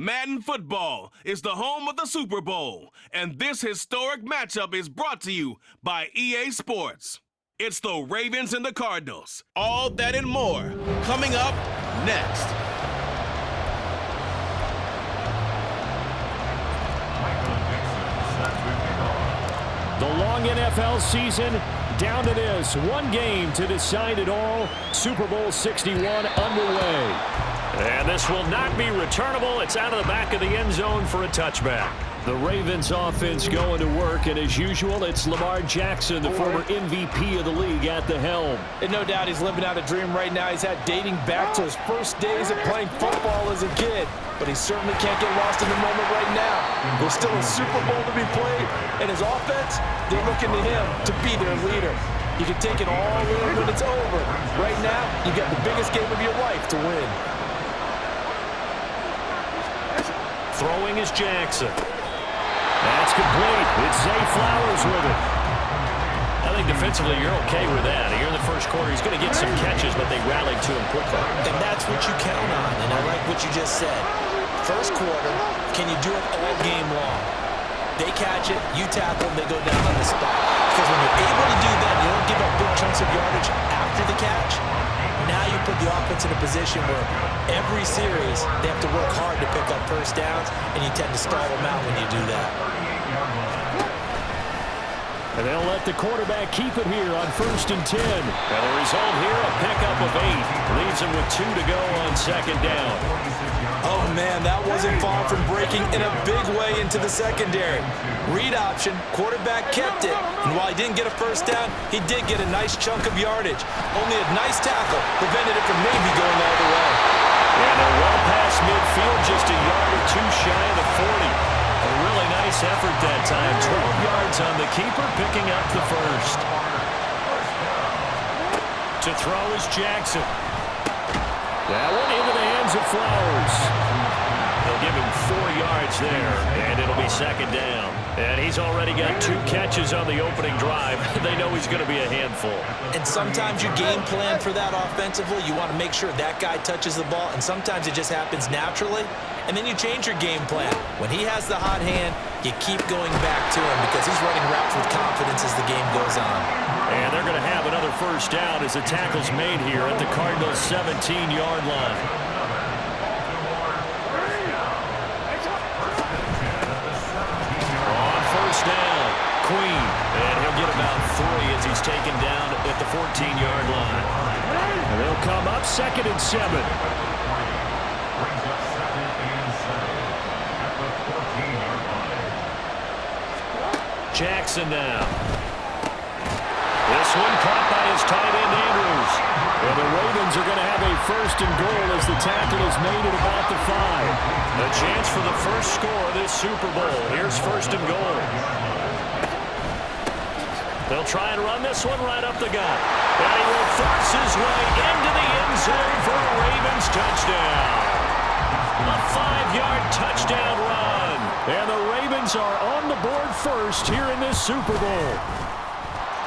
Madden Football is the home of the Super Bowl, and this historic matchup is brought to you by EA Sports. It's the Ravens and the Cardinals. All that and more coming up next. The long NFL season, down to this. One game to decide it all. Super Bowl 61 underway. And this will not be returnable. It's out of the back of the end zone for a touchback. The Ravens offense going to work, and as usual, it's Lamar Jackson, the former MVP of the league, at the helm. And no doubt he's living out a dream right now. He's had dating back to his first days of playing football as a kid. But he certainly can't get lost in the moment right now. There's still a Super Bowl to be played, and his offense, they're looking to him to be their leader. You can take it all in when it's over. Right now, you got the biggest game of your life to win. Throwing is Jackson. That's complete. It's Zay Flowers with it. I think defensively you're okay with that. Here in the first quarter, he's going to get some catches, but they rallied to him quickly. And that's what you count on, and I like what you just said. First quarter, can you do it all game long? They catch it, you tackle them, they go down on the spot. Because when you're able to do that, you don't give up big chunks of yardage after the catch. Now you put the offense in a position where every series they have to work hard to pick up first downs, and you tend to stall them out when you do that. And they'll let the quarterback keep it here on 1st and 10. And the result here, a pickup of 8. Leaves him with 2 to go on 2nd down. Oh, man, that wasn't far from breaking in a big way into the secondary. Read option, quarterback kept it. And while he didn't get a first down, he did get a nice chunk of yardage. Only a nice tackle prevented it from maybe going all the way. And they're well past midfield, just a yard or 2 shy of the 40. A really nice effort that time. 12 yards on the keeper, picking up the first. To throw is Jackson. That one into the hands of Flowers. They'll give him 4 yards there, and it'll be 2nd down. And he's already got 2 catches on the opening drive. They know he's going to be a handful. And sometimes you game plan for that offensively. You want to make sure that guy touches the ball, and sometimes it just happens naturally. And then you change your game plan. When he has the hot hand, you keep going back to him because he's running routes with confidence as the game goes on. And they're going to have another first down as the tackle's made here at the Cardinals' 17-yard line. On first down, Queen. And he'll get about 3 as he's taken down at the 14-yard line. And they'll come up 2nd and 7. Jackson now. This one caught by his tight end, Andrews. And the Ravens are going to have a 1st and goal as the tackle is made at about the 5. A chance for the first score of this Super Bowl. Here's 1st and goal. They'll try and run this one right up the gut. And he will force his way into the end zone for a Ravens touchdown. A 5-yard touchdown run. And the Ravens are on the board first here in this Super Bowl.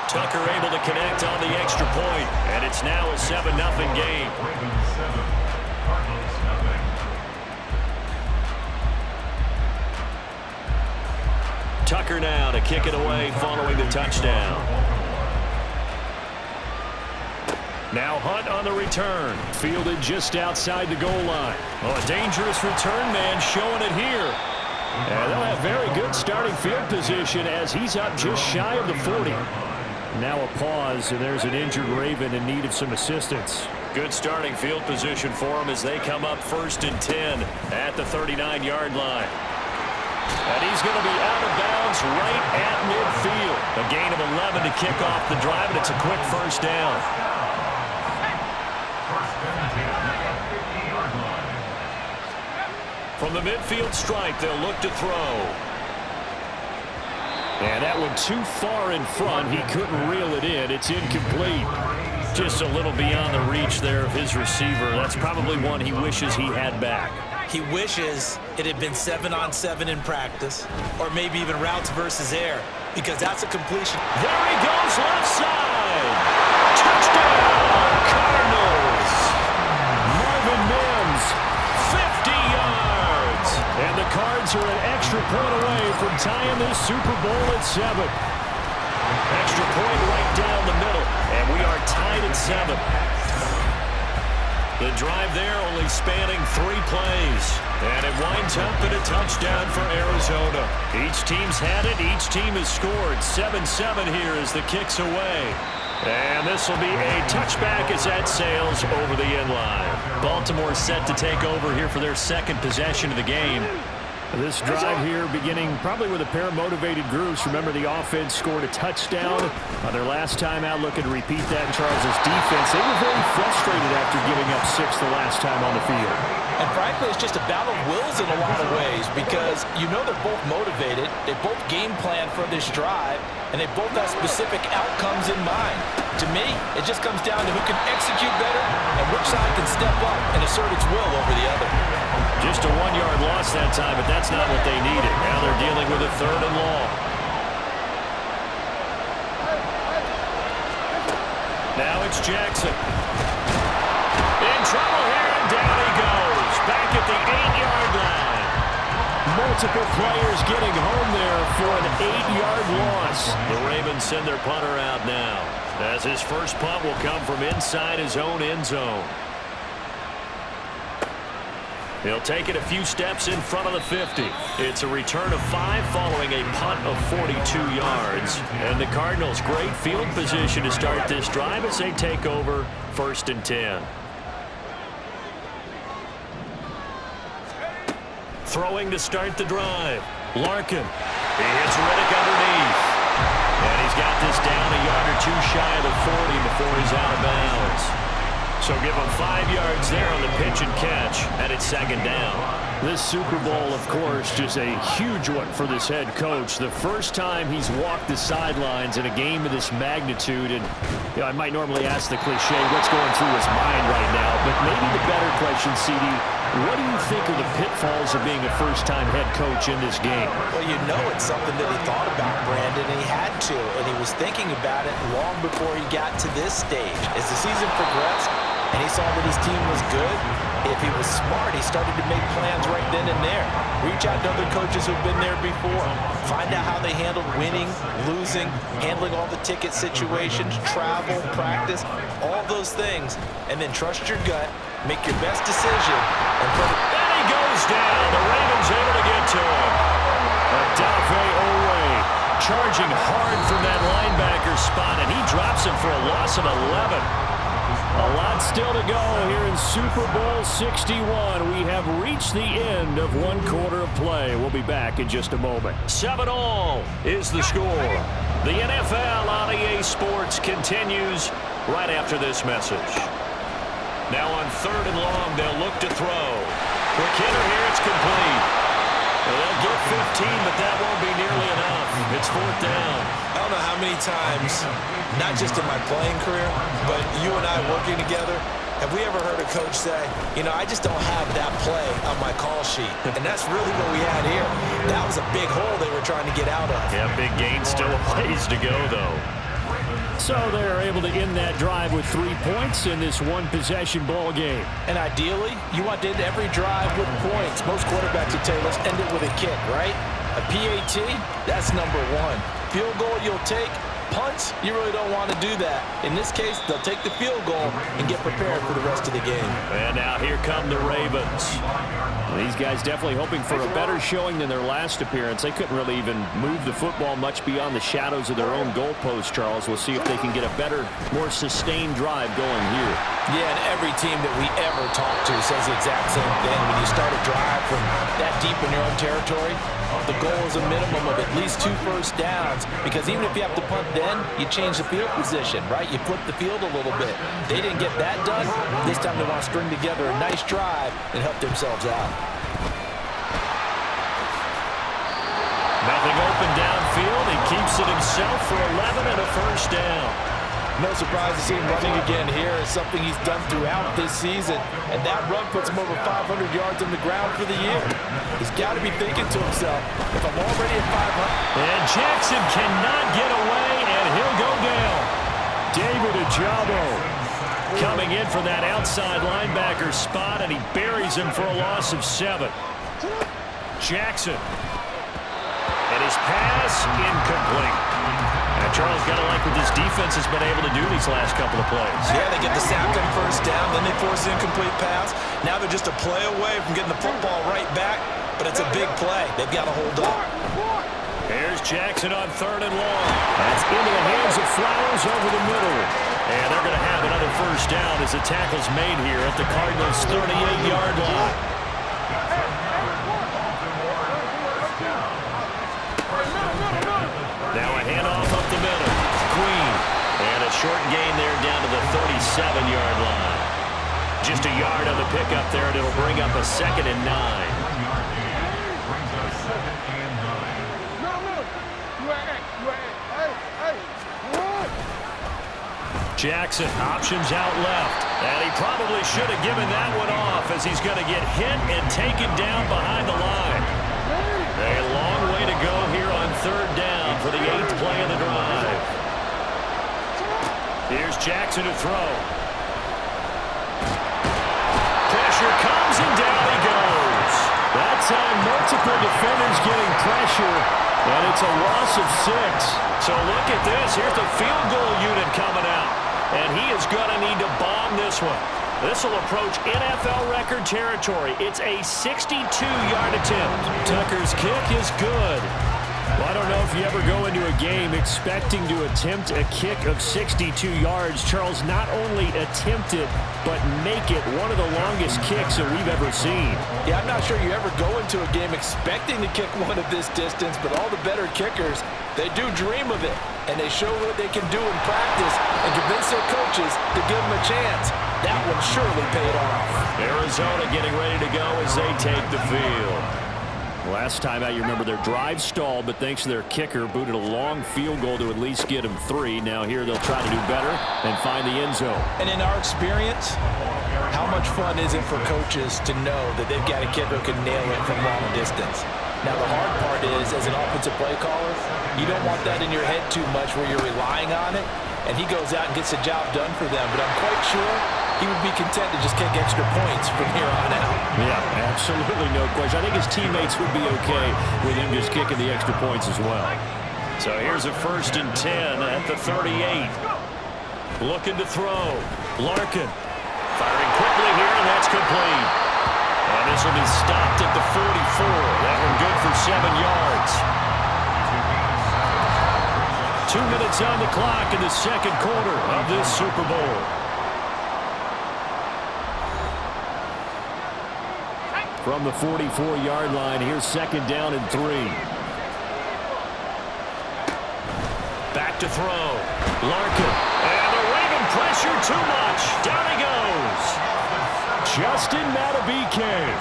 Tucker able to connect on the extra point, and it's now a 7-0 game. Tucker now to kick it away following the touchdown. Now Hunt on the return. Fielded just outside the goal line. Oh, a dangerous return man showing it here. And they'll have very good starting field position as he's up just shy of the 40. Now a pause, and there's an injured Raven in need of some assistance. Good starting field position for him as they come up 1st and 10 at the 39-yard line. And he's going to be out of bounds right at midfield. A gain of 11 to kick off the drive, and it's a quick first down. From the midfield stripe, they'll look to throw. And that one too far in front. He couldn't reel it in. It's incomplete. Just a little beyond the reach there of his receiver. That's probably one he wishes he had back. He wishes it had been 7-on-7 in practice, or maybe even routes versus air, because that's a completion. There he goes, left side. Touchdown, Cardinals. Marvin Mims, 50 yards. Super Bowl at 7. Extra point right down the middle, and we are tied at 7. The drive there only spanning 3 plays, and it winds up in a touchdown for Arizona. Each team's had it. Each team has scored. 7-7 here as the kick's away. And this will be a touchback as that sails over the end line. Baltimore set to take over here for their second possession of the game. This drive here beginning probably with a pair of motivated groups. Remember, the offense scored a touchdown on their last time out. Looking to repeat that in Charles' defense. They were very frustrated after giving up 6 the last time on the field. And frankly, it's just a battle of wills in a lot of ways because you know they're both motivated. They both game plan for this drive, and they both have specific outcomes in mind. To me, it just comes down to who can execute better and which side can step up and assert its will over the other. Just a 1-yard loss that time, but that's not what they needed. Now they're dealing with a 3rd and long. Now it's Jackson. In trouble here, and down he goes. Back at the 8-yard line. Multiple players getting home there for an 8-yard loss. The Ravens send their punter out now, as his first punt will come from inside his own end zone. He'll take it a few steps in front of the 50. It's a return of 5 following a punt of 42 yards. And the Cardinals, great field position to start this drive as they take over 1st and 10. Throwing to start the drive. Larkin. He hits Riddick underneath. And he's got this down a yard or 2 shy of the 40 before he's out of bounds. So give him 5 yards there on the pitch and catch, and it's 2nd down. This Super Bowl, of course, just a huge one for this head coach. The first time he's walked the sidelines in a game of this magnitude. And you know, I might normally ask the cliche, what's going through his mind right now? But maybe the better question, CD, what do you think are the pitfalls of being a first-time head coach in this game? Well, you know it's something that he thought about, Brandon, and he had to. And he was thinking about it long before he got to this stage. As the season progressed, and he saw that his team was good, if he was smart, he started to make plans right then and there. Reach out to other coaches who've been there before. Find out how they handled winning, losing, handling all the ticket situations, travel, practice, all those things. And then trust your gut, make your best decision, and put it. And he goes down. The Ravens able to get to him. Odafe Oweh charging hard from that linebacker spot, and he drops him for a loss of 11. A lot still to go here in Super Bowl 61. We have reached the end of 1 quarter of play. We'll be back in just a moment. 7-all is the score. The NFL on EA Sports continues right after this message. Now on 3rd and long, they'll look to throw. Quick hitter here, it's complete. They'll get 15, but that won't be nearly enough. It's 4th down. I don't know how many times, not just in my playing career, but you and I working together, have we ever heard a coach say, you know, I just don't have that play on my call sheet. And that's really what we had here. That was a big hole they were trying to get out of. Yeah, big gain, still a ways to go, though. So they're able to end that drive with 3 points in this one-possession ball game. And ideally, you want to end every drive with points. Most quarterbacks would tell you, let's end it with a kick, right? A PAT, that's number 1. Field goal you'll take. Punts, you really don't want to do that. In this case, they'll take the field goal and get prepared for the rest of the game. And now here come the Ravens. These guys definitely hoping for a better showing than their last appearance. They couldn't really even move the football much beyond the shadows of their own goalpost, Charles. We'll see if they can get a better, more sustained drive going here. Yeah, and every team that we ever talk to says the exact same thing. When you start a drive from that deep in your own territory, the goal is a minimum of at least 2 first downs, because even if you have to punt then, you change the field position, right? You flip the field a little bit. They didn't get that done. This time they want to string together a nice drive and help themselves out. Nothing open downfield. He keeps it himself for 11 and a first down. No surprise to see him running again here. It's something he's done throughout this season. And that run puts him over 500 yards on the ground for the year. He's got to be thinking to himself, if I'm already at 500. And Jackson cannot get away, and he'll go down. David Ojabo Coming in for that outside linebacker spot, and he buries him for a loss of 7. Jackson. And he his pass, incomplete. Now, Charles, got to like what this defense has been able to do these last couple of plays. Yeah, they get the sack on first down, then they force an incomplete pass. Now they're just a play away from getting the football right back, but it's a big play. They've got to hold up. Here's Jackson on 3rd and long. That's into the hands of Flowers over the middle. And they're going to have another first down as the tackle's made here at the Cardinals' 38-yard line. Now a handoff up the middle. Queen. And a short gain there down to the 37-yard line. Just a yard on the pickup there, and it'll bring up a 2nd and 9. Jackson options out left. And he probably should have given that one off as he's going to get hit and taken down behind the line. A long way to go here on 3rd down for the 8th play of the drive. Here's Jackson to throw. Pressure comes and down he goes. That time multiple defenders getting pressure, and it's a loss of 6. So look at this. Here's the field goal unit coming out. And he is going to need to bomb this one. This will approach NFL record territory. It's a 62-yard attempt. Tucker's kick is good. Well, I don't know if you ever go into a game expecting to attempt a kick of 62 yards. Charles, not only attempt it, but make it one of the longest kicks that we've ever seen. Yeah, I'm not sure you ever go into a game expecting to kick one of this distance, but all the better kickers, they do dream of it, and they show what they can do in practice and convince their coaches to give them a chance. That one surely paid off. Arizona getting ready to go as they take the field. Last time out, you remember their drive stalled, but thanks to their kicker, booted a long field goal to at least get them 3. Now here they'll try to do better and find the end zone. And in our experience, how much fun is it for coaches to know that they've got a kicker who can nail it from long distance? Now the hard part is, as an offensive play caller, you don't want that in your head too much where you're relying on it, and he goes out and gets the job done for them. But I'm quite sure he would be content to just kick extra points from here on out. Yeah, absolutely no question. I think his teammates would be okay with him just kicking the extra points as well. So here's a 1st and 10 at the 38. Looking to throw. Larkin firing quickly here, and that's complete. And this will be stopped at the 44. That one good for 7 yards. 2 minutes on the clock in the 2nd quarter of this Super Bowl. From the 44-yard line, here's 2nd down and 3. Back to throw. Larkin. And the Raven pressure too much. Down he goes. Justin Matabike.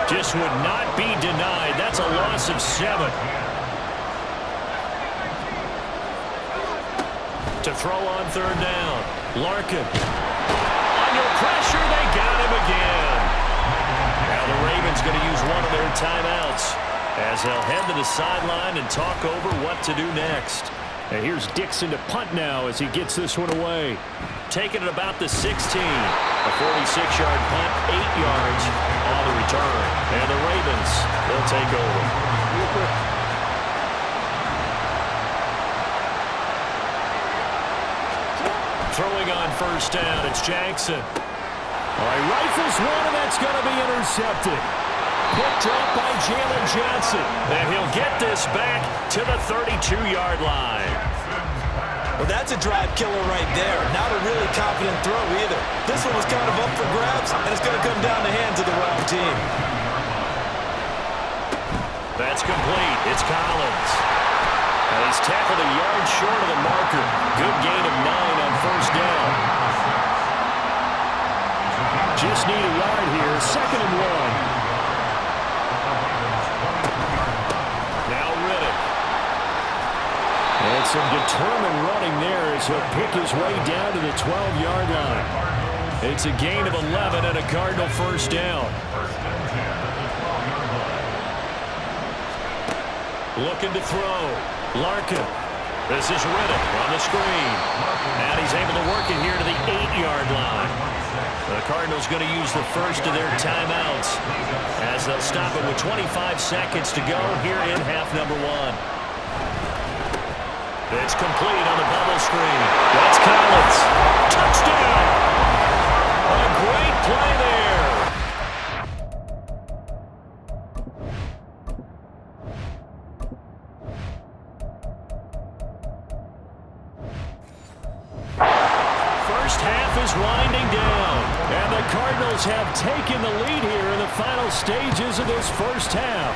Just would not be denied. That's a loss of 7. To throw on 3rd down. Larkin. Under pressure, they got him again. Now the Ravens going to use one of their timeouts as they'll head to the sideline and talk over what to do next. And here's Dixon to punt now as he gets this one away. Taking it about the 16. A 46-yard punt, 8 yards on the return. And the Ravens will take over. Throwing on 1st down, it's Jackson. All right, rifles one, and that's going to be intercepted. Picked up by Jalen Johnson. And he'll get this back to the 32-yard line. Well, that's a drive killer right there. Not a really confident throw either. This one was kind of up for grabs, and it's going to come down the hands of the wrong team. That's complete. It's Collins. And he's tackled a yard short of the marker. Good gain of 9 on 1st down. Just need a yard here. 2nd and 1. And some determined running there as he'll pick his way down to the 12-yard line. It's a gain of 11 and a Cardinal 1st down. Looking to throw. Larkin. This is Riddick on the screen. And he's able to work it here to the 8-yard line. The Cardinals going to use the first of their timeouts as they'll stop it with 25 seconds to go here in half number 1. It's complete on the bubble screen. That's Collins. Touchdown! A great play there. First half is winding down, and the Cardinals have taken the lead here in the final stages of this first half.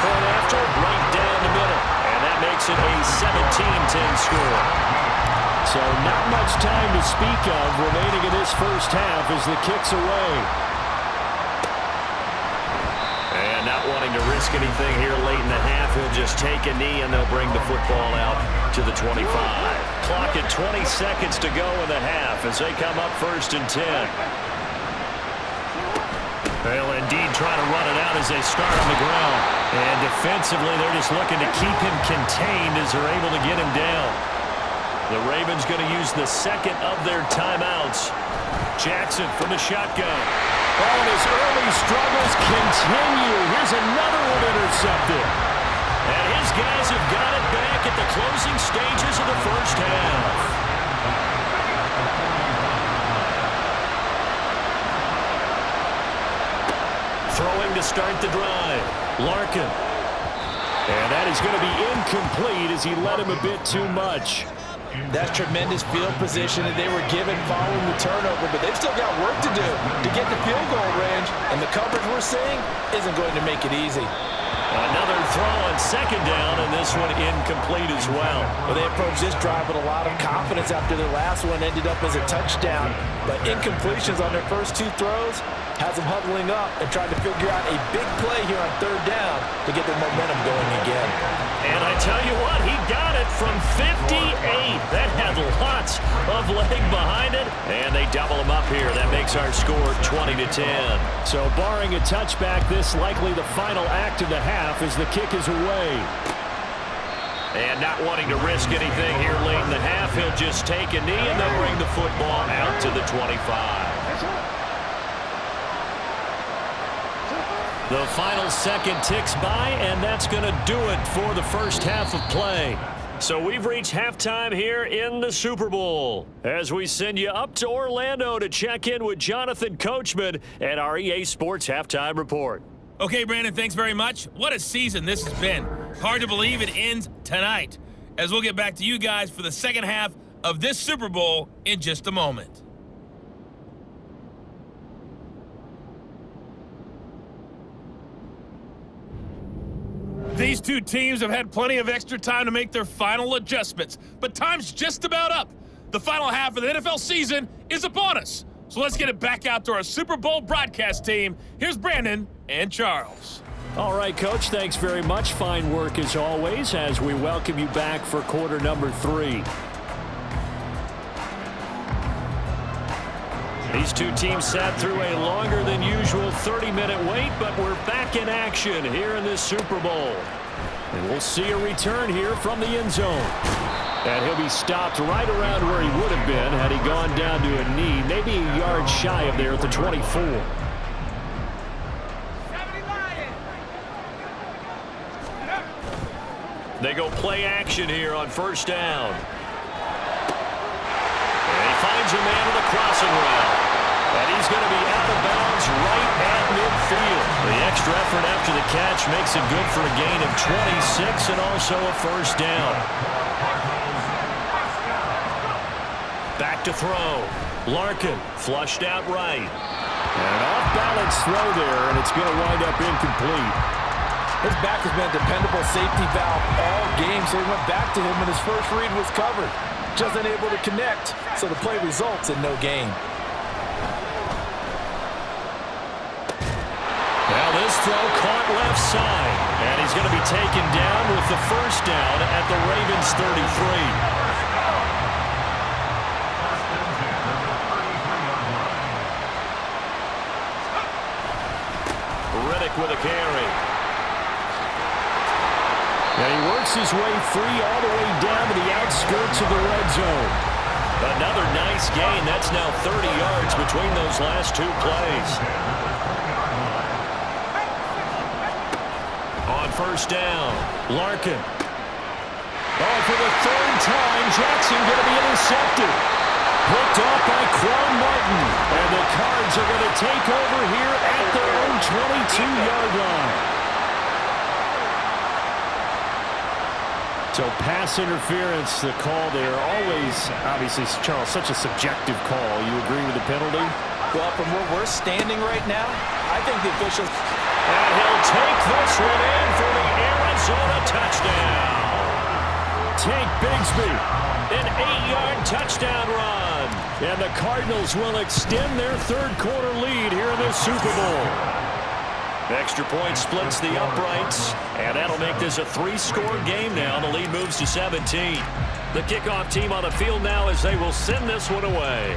Point after, right down the middle, and that makes it a 17-10 score. So not much time to speak of remaining in this first half as the kick's away. And not wanting to risk anything here late in the half, he'll just take a knee and they'll bring the football out to the 25. Clock at 20 seconds to go in the half as they come up 1st and 10. They'll indeed try to run it out as they start on the ground. And defensively, they're just looking to keep him contained as they're able to get him down. The Ravens going to use the second of their timeouts. Jackson from the shotgun. Oh, and his early struggles continue. Here's another one intercepted. And his guys have got it back at the closing stages of the first half. Throwing to start the drive. Larkin. And that is going to be incomplete as he led him a bit too much. That's tremendous field position that they were given following the turnover, but they've still got work to do to get the field goal range, and the coverage we're seeing isn't going to make it easy. Another throw on 2nd down, and this one incomplete as well. Well, they approached this drive with a lot of confidence after their last one ended up as a touchdown, but incompletions on their first 2 throws has them huddling up and trying to figure out a big play here on 3rd down to get their momentum going again. And I tell you what, he got it from 58. That had lots of leg behind it, and they double him up here. That makes our score 20-10. So barring a touchback, this likely the final act of the half as the kick is away. And not wanting to risk anything here late in the half, he'll just take a knee and they'll bring the football out to the 25. The final second ticks by, and that's going to do it for the first half of play. So we've reached halftime here in the Super Bowl as we send you up to Orlando to check in with Jonathan Coachman and our EA Sports Halftime Report. Okay, Brandon, thanks very much. What a season this has been. Hard to believe it ends tonight, as we'll get back to you guys for the second half of this Super Bowl in just a moment. These two teams have had plenty of extra time to make their final adjustments, but time's just about up. The final half of the NFL season is upon us. So let's get it back out to our Super Bowl broadcast team. Here's Brandon and Charles. All right, Coach, thanks very much. Fine work as always as we welcome you back for quarter number 3. These two teams sat through a longer than usual 30-minute wait, but we're back in action here in this Super Bowl. And we'll see a return here from the end zone. And he'll be stopped right around where he would have been had he gone down to a knee, maybe a yard shy of there at the 24. They go play action here on 1st down. And he finds a man with a crossing route. And he's going to be out of bounds right at midfield. The extra effort after the catch makes it good for a gain of 26 and also a 1st down. Back to throw. Larkin flushed out right. And an off-balance throw there, and it's going to wind up incomplete. His back has been a dependable safety valve all game, so he went back to him when his first read was covered. Just unable to connect, so the play results in no gain. Now this throw caught left side, and he's going to be taken down with the 1st down at the Ravens 33. With a carry. And he works his way free all the way down to the outskirts of the red zone. Another nice gain. That's now 30 yards between those last two plays. On first down, Larkin. Oh, for the third time, Jackson going to be intercepted. Picked off by Quan Martin. And the Cards are going to take over here at their own 22-yard line. So pass interference, the call there. Always, obviously, Charles, such a subjective call. You agree with the penalty? Well, from where we're standing right now, I think the officials... And he'll take this one in for the Arizona touchdown. Tank Bigsby, an 8-yard touchdown run. And the Cardinals will extend their third-quarter lead here in the Super Bowl. Extra point splits the uprights, and that'll make this a 3-score game now. The lead moves to 17. The kickoff team on the field now as they will send this one away.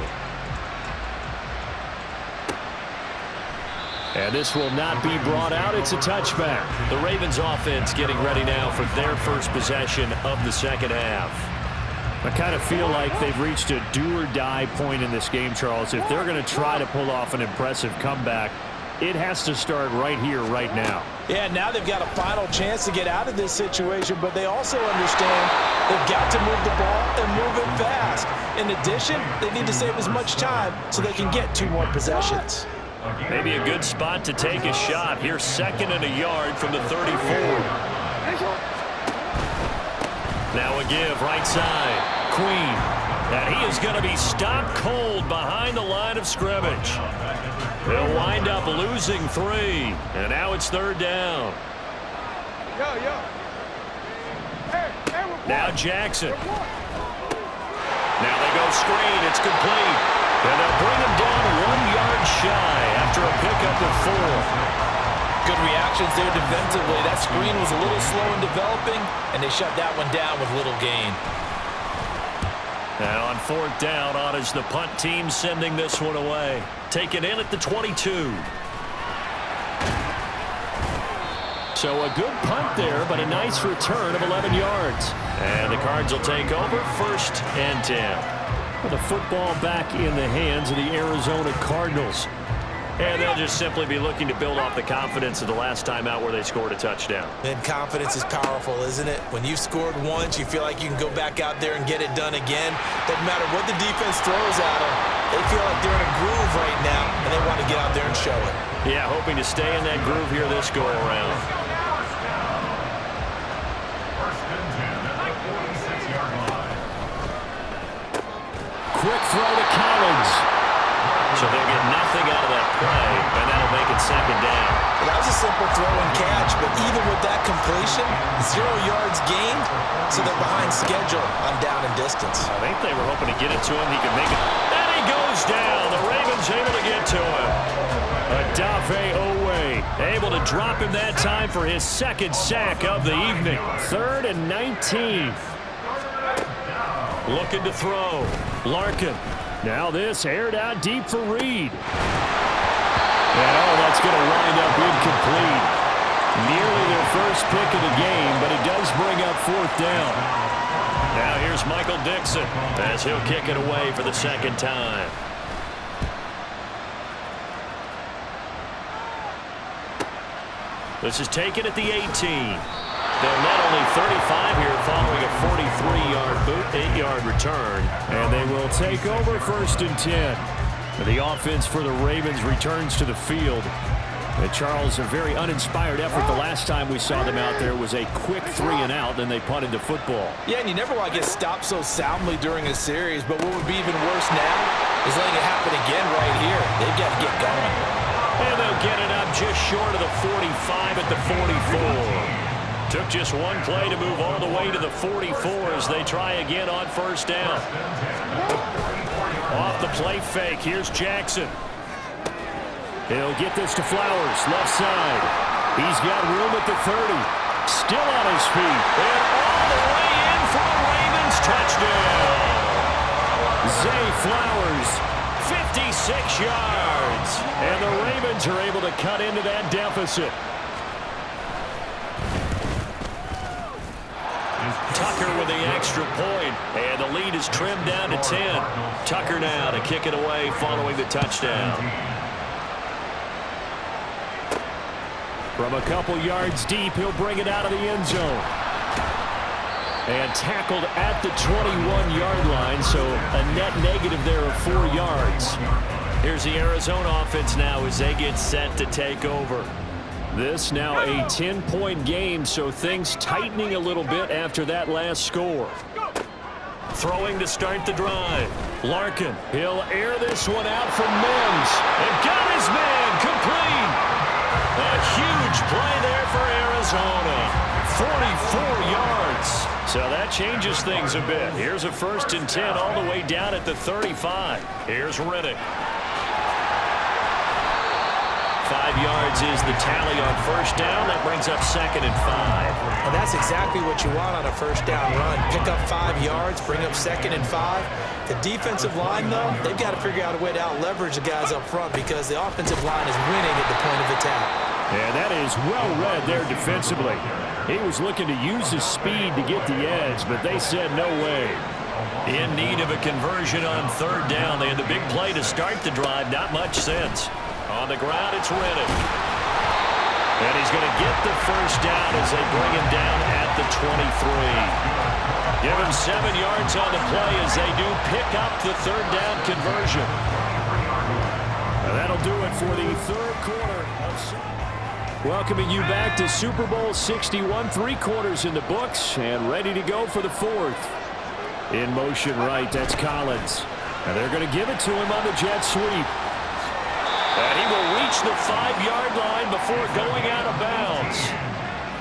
And this will not be brought out. It's a touchback. The Ravens offense getting ready now for their first possession of the second half. I kind of feel like they've reached a do-or-die point in this game, Charles. If they're going to try to pull off an impressive comeback, it has to start right here, right now. Yeah, now they've got a final chance to get out of this situation, but they also understand they've got to move the ball and move it fast. In addition, they need to save as much time so they can get 2 more possessions. Maybe a good spot to take a shot. Here's 2nd and a yard from the 34. Now a give, right side. Queen. And he is going to be stopped cold behind the line of scrimmage. They'll wind up losing 3. And now it's 3rd down. Now Jackson. Now they go screen. It's complete. And they'll bring him down 1 yard shy after a pickup of 4. Good reactions there defensively. That screen was a little slow in developing, and they shut that one down with little gain. Now on 4th down, on is the punt team sending this one away. Taken in at the 22. So a good punt there, but a nice return of 11 yards. And the Cards will take over 1st and 10. The football back in the hands of the Arizona Cardinals. And they'll just simply be looking to build off the confidence of the last time out where they scored a touchdown. And confidence is powerful, isn't it? When you've scored once, you feel like you can go back out there and get it done again. Doesn't matter what the defense throws at them. They feel like they're in a groove right now, and they want to get out there and show it. Yeah, hoping to stay in that groove here this go-around. Quick throw to Collins. So they'll get nothing out of that play, and that'll make it 2nd down. Well, that was a simple throw and catch, but even with that completion, 0 yards gained, so they're behind schedule on down and distance. I think they were hoping to get it to him. He could make it. And he goes down. The Ravens able to get to him. Odafe Owe able to drop him that time for his 2nd sack of the evening. 3rd and 19. Looking to throw. Larkin. Now this aired out deep for Reed. And that's going to wind up incomplete. Nearly their first pick of the game, but it does bring up 4th down. Now here's Michael Dixon as he'll kick it away for the 2nd time. This is taken at the 18. They'll net only 35 here following a 43-yard boot, 8-yard return. And they will take over 1st and 10. The offense for the Ravens returns to the field. Charles, a very uninspired effort. The last time we saw them out there was a quick 3-and-out, then they punted the football. Yeah, and you never want to get stopped so soundly during a series, but what would be even worse now is letting it happen again right here. They've got to get going. And they'll get it up just short of the 45 at the 44. Took just one play to move all the way to the 44 as they try again on 1st down. Off the play fake, here's Jackson. He'll get this to Flowers, left side. He's got room at the 30. Still on his feet. And all the way in for a Ravens touchdown. Zay Flowers, 56 yards. And the Ravens are able to cut into that deficit. Tucker Tucker with the extra point, and the lead is trimmed down to 10. Tucker now to kick it away following the touchdown. From a couple yards deep, he'll bring it out of the end zone. And tackled at the 21-yard line, so a net negative there of 4 yards. Here's the Arizona offense now as they get set to take over. This now a 10-point game, so things tightening a little bit after that last score. Throwing to start the drive. Larkin, he'll air this one out from Mims. And got his man complete. A huge play there for Arizona. 44 yards. So that changes things a bit. Here's a 1st and 10 all the way down at the 35. Here's Riddick. 5 yards is the tally on 1st down. That brings up 2nd and 5. And that's exactly what you want on a 1st down run. Pick up 5 yards, bring up 2nd and 5. The defensive line, though, they've got to figure out a way to out-leverage the guys up front because the offensive line is winning at the point of attack. And that is well read there defensively. He was looking to use his speed to get the edge, but they said no way. In need of a conversion on 3rd down. They had the big play to start the drive. Not much sense. On the ground, it's Riddick. And he's going to get the 1st down as they bring him down at the 23. Give him 7 yards on the play as they do pick up the 3rd down conversion. And that'll do it for the 3rd quarter. Welcoming you back to Super Bowl 61, 3 quarters in the books, and ready to go for the 4th. In motion right, that's Collins. And they're going to give it to him on the jet sweep. And he will reach the 5-yard line before going out of bounds.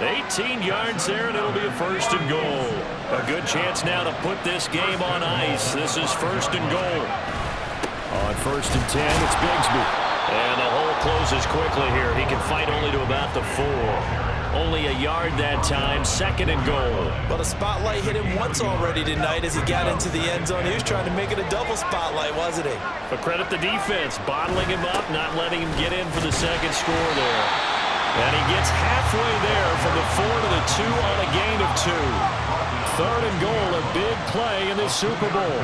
18 yards there, and it'll be a 1st and goal. A good chance now to put this game on ice. This is 1st and goal. On 1st and 10, it's Bigsby. And the hole closes quickly here. He can fight only to about the 4. Only a yard that time. 2nd and goal. Well, the spotlight hit him once already tonight as he got into the end zone. He was trying to make it a double spotlight, wasn't he? But credit the defense, bottling him up, not letting him get in for the 2nd score there. And he gets halfway there from the 4 to the 2 on a gain of 2. 3rd and goal, a big play in this Super Bowl.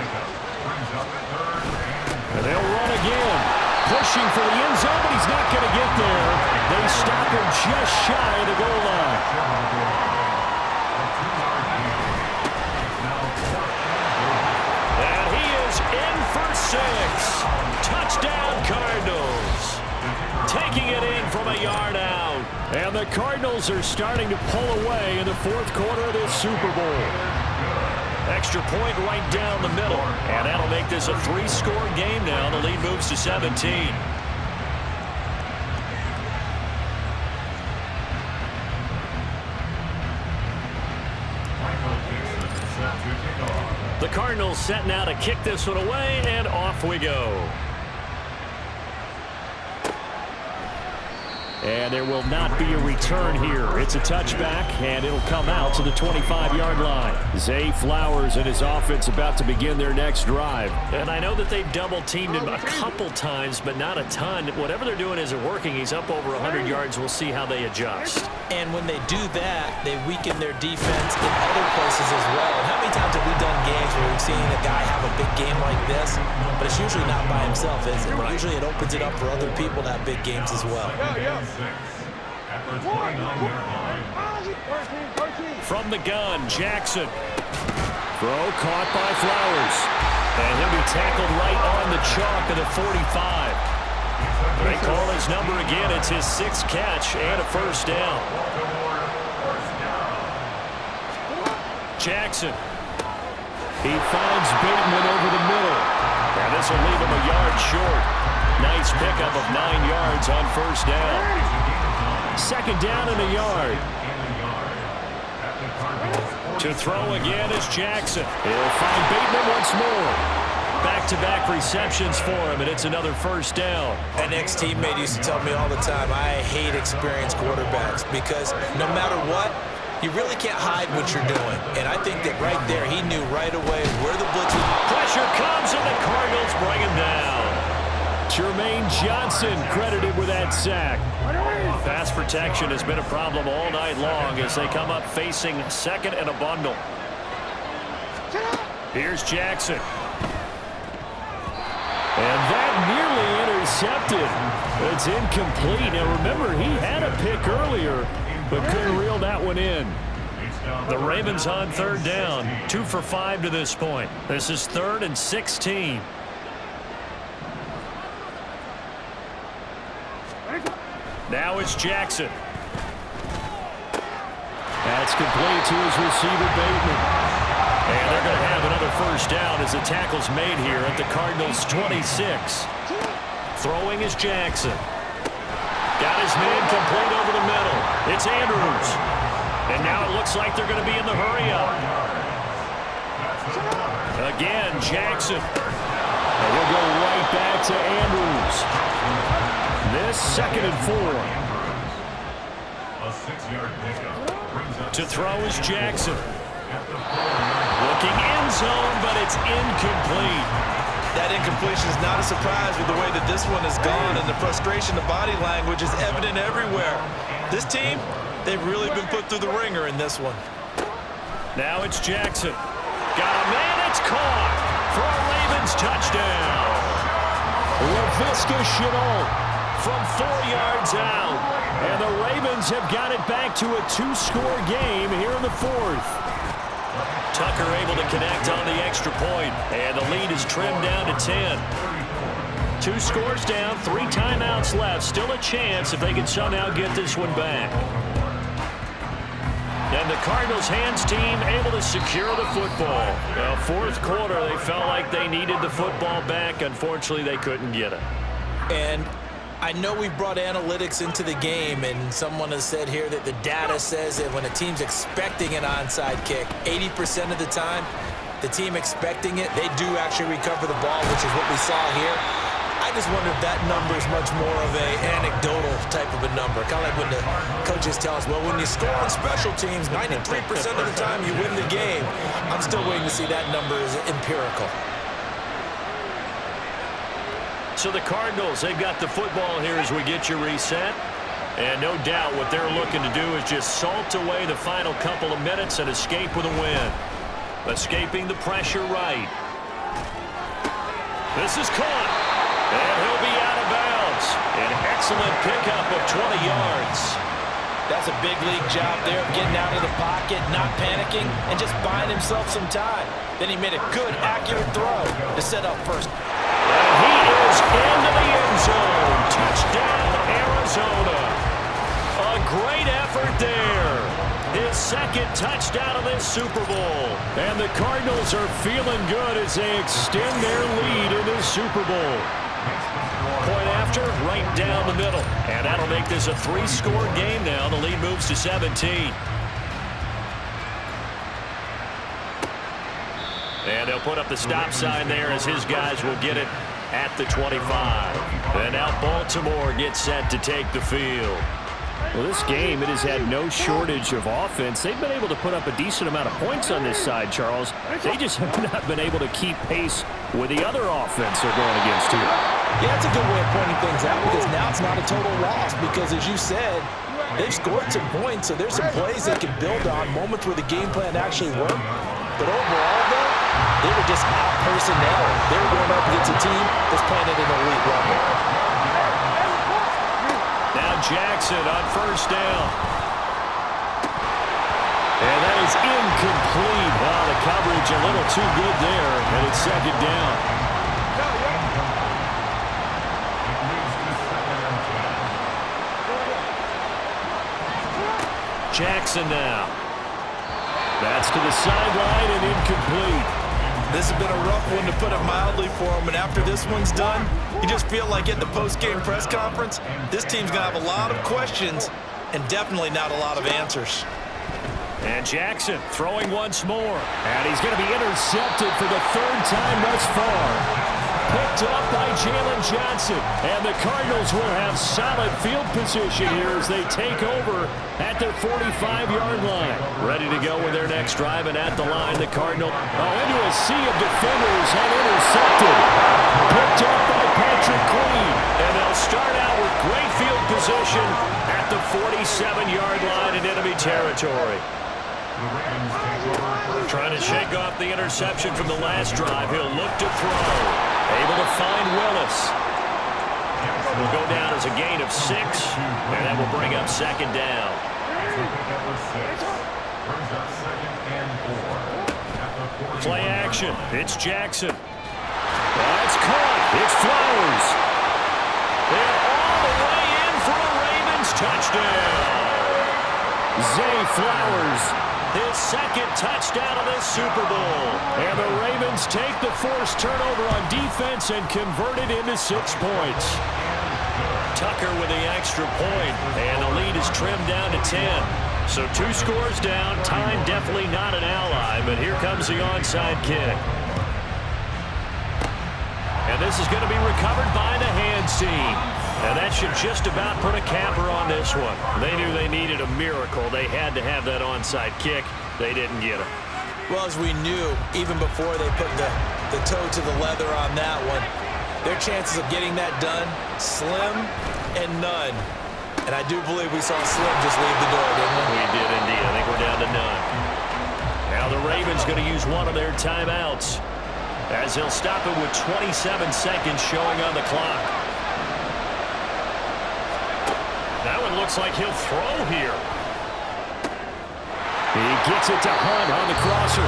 And they'll run again. Pushing for the end zone, but he's not going to get there. They stop him just shy of the goal line. And he is in for 6. Touchdown, Cardinals. Taking it in from a yard out. And the Cardinals are starting to pull away in the 4th quarter of this Super Bowl. Extra point right down the middle. And that'll make this a 3-score game now. The lead moves to 17. The Cardinals set now to kick this one away, and off we go. And there will not be a return here. It's a touchback, and it'll come out to the 25-yard line. Zay Flowers and his offense about to begin their next drive. And I know that they've double-teamed him a couple times, but not a ton. Whatever they're doing isn't working. He's up over 100 yards. We'll see how they adjust. And when they do that, they weaken their defense in other places as well. And how many times have we done games where we've seen a guy have a big game like this, but it's usually not by himself, is it? Right. Usually it opens it up for other people to have big games as well. From the gun, Jackson. Throw caught by Flowers. And he'll be tackled right on the chalk of the 45. They call his number again. It's his 6th catch and a 1st down. Jackson. He finds Bateman over the middle. And this will leave him a yard short. Nice pickup of 9 yards on 1st down. 2nd down and a yard. To throw again is Jackson. He'll find Bateman once more. Back-to-back receptions for him, and it's another 1st down. An ex-teammate used to tell me all the time, I hate experienced quarterbacks because no matter what, you really can't hide what you're doing. And I think that right there, he knew right away where the blitz was. Pressure comes, and the Cardinals bring him down. Jermaine Johnson credited with that sack. Pass protection has been a problem all night long as they come up facing 2nd and a bundle. Here's Jackson. And that nearly intercepted. It's incomplete. Now remember, he had a pick earlier, but couldn't reel that one in. The Ravens on third down. 2 for 5 to this point. This is 3rd and 16. Now it's Jackson. That's complete to his receiver, Bateman. And they're going to have another first down as the tackle's made here at the Cardinals' 26. Throwing is Jackson. Got his man complete over the middle. It's Andrews. And now it looks like they're going to be in the hurry-up. Again, Jackson. And we'll go right back to Andrews. This 2nd and 4. A 6-yard pickup. To throw is Jackson. Looking end zone, but it's incomplete. That incompletion is not a surprise with the way that this one has gone, and the frustration, the body language is evident everywhere. This team, they've really been put through the ringer in this one. Now it's Jackson. Got a man, it's caught for a Ravens touchdown. Laviska Shenault from 4 yards out. And the Ravens have got it back to a 2-score game here in the 4th. Tucker able to connect on the extra point, and the lead is trimmed down to 10. 2 scores down, 3 timeouts left. Still a chance if they can somehow get this one back. And the Cardinals hands team able to secure the football. Now, 4th quarter, they felt like they needed the football back. Unfortunately, they couldn't get it. And I know we brought analytics into the game, and someone has said here that the data says that when a team's expecting an onside kick, 80% of the time, the team expecting it, they do actually recover the ball, which is what we saw here. I just wonder if that number is much more of an anecdotal type of a number. Kind of like when the coaches tell us, well, when you score on special teams, 93% of the time you win the game. I'm still waiting to see that number is empirical. So the Cardinals, they've got the football here as we get you reset. And no doubt what they're looking to do is just salt away the final couple of minutes and escape with a win. Escaping the pressure right. This is caught. And he'll be out of bounds. An excellent pickup of 20 yards. That's a big league job there of getting out of the pocket, not panicking, and just buying himself some time. Then he made a good, accurate throw to set up first. And he is into the end zone. Touchdown, Arizona. A great effort there. His 2nd touchdown of this Super Bowl. And the Cardinals are feeling good as they extend their lead in this Super Bowl. Point after, right down the middle. And that'll make this a 3-score game now. The lead moves to 17. And they'll put up the stop sign there as his guys will get it at the 25. And now Baltimore gets set to take the field. Well, this game, it has had no shortage of offense. They've been able to put up a decent amount of points on this side, Charles. They just have not been able to keep pace with the other offense they're going against here. Yeah, it's a good way of pointing things out because now it's not a total loss because, as you said, they've scored some points, so there's some plays they can build on, moments where the game plan actually worked. But overall, though, they were just out personnel. They were going up against a team that's playing at an elite level. Now Jackson on first down. And that is incomplete. Wow, the coverage a little too good there, and it's 2nd down. Jackson now. That's to the sideline and incomplete. This has been a rough one, to put it mildly, for him. And after this one's done, you just feel like at the post-game press conference, this team's going to have a lot of questions and definitely not a lot of answers. And Jackson throwing once more. And he's going to be intercepted for the 3rd time thus far. Picked up by Jalen Johnson. And the Cardinals will have solid field position here as they take over at their 45-yard line. Ready to go with their next drive, and at the line, the Cardinals into a sea of defenders and intercepted. Picked up by Patrick Queen. And they'll start out with great field position at the 47-yard line in enemy territory. The Ravens take over first. Trying to shake off the interception from the last drive. He'll look to throw. Able to find Willis. Will go down as a gain of 6, and that will bring up second down. That was 6. Brings up 2nd and 4. At the 41. Play action. It's Jackson. That's caught. It's Flowers. They're all the way in for a Ravens touchdown. Zay Flowers, his second touchdown of this Super Bowl. And the Ravens take the forced turnover on defense and convert it into 6 points. Tucker with the extra point, and the lead is trimmed down to 10. So 2 scores down. Time definitely not an ally, but here comes the onside kick. And this is going to be recovered by the hands team. And that should just about put a capper on this one. They knew they needed a miracle. They had to have that onside kick. They didn't get it. Well, as we knew, even before they put the toe to the leather on that one, their chances of getting that done, slim and none. And I do believe we saw Slim just leave the door, didn't we? We did indeed. I think we're down to none. Now the Ravens going to use one of their timeouts, as he'll stop it with 27 seconds showing on the clock. That one looks like he'll throw here. He gets it to Hunt on the crosser.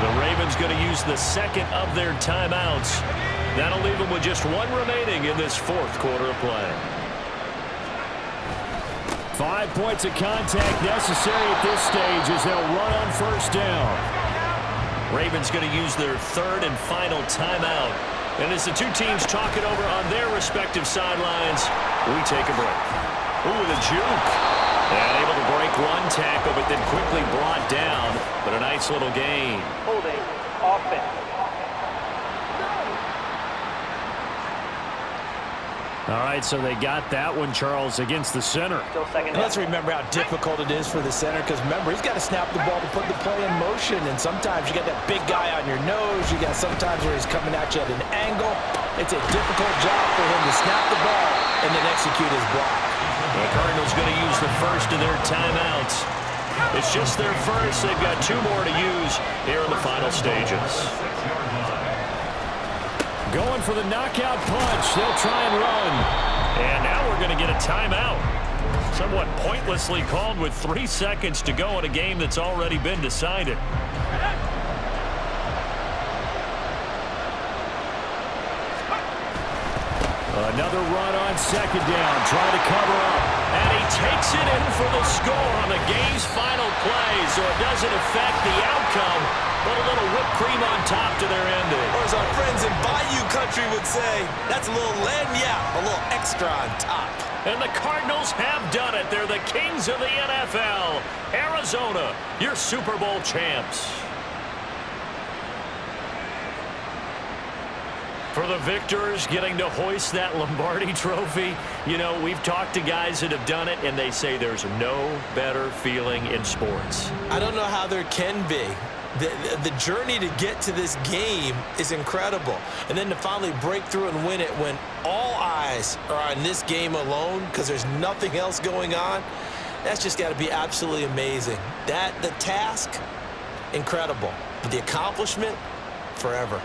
The Ravens going to use the second of their timeouts. That'll leave them with just 1 remaining in this 4th quarter of play. 5 points of contact necessary at this stage as they'll run on first down. Ravens going to use their 3rd and final timeout. And as the 2 teams talk it over on their respective sidelines, we take a break. Ooh, the juke. And able to break 1 tackle, but then quickly brought down. But a nice little gain. Holding offense. All right, so they got that one, Charles, against the center. Still second And down. let's remember how difficult it is for the center, because remember, he's got to snap the ball to put the play in motion, and sometimes you got that big guy on your nose. You got sometimes where he's coming at you at an angle. It's a difficult job for him to snap the ball and then execute his block. The Cardinals going to use the first of their timeouts. It's just their first. They've got 2 more to use here in the final stages. Going for the knockout punch. They'll try and run. And now we're going to get a timeout. Somewhat pointlessly called with 3 seconds to go in a game that's already been decided. Another run on second down, trying to cover up. And he takes it in for the score on the game's final play, so it doesn't affect the outcome, but a little whipped cream on top to their ending. Or as our friends in Bayou Country would say, that's a little lagniappe, a little extra on top. And the Cardinals have done it. They're the kings of the NFL. Arizona, your Super Bowl champs. For the victors, getting to hoist that Lombardi trophy, you know, we've talked to guys that have done it, and they say there's no better feeling in sports. I don't know how there can be. The journey to get to this game is incredible. And then to finally break through and win it when all eyes are on this game alone because there's nothing else going on, that's just got to be absolutely amazing. The task, incredible. But the accomplishment, forever.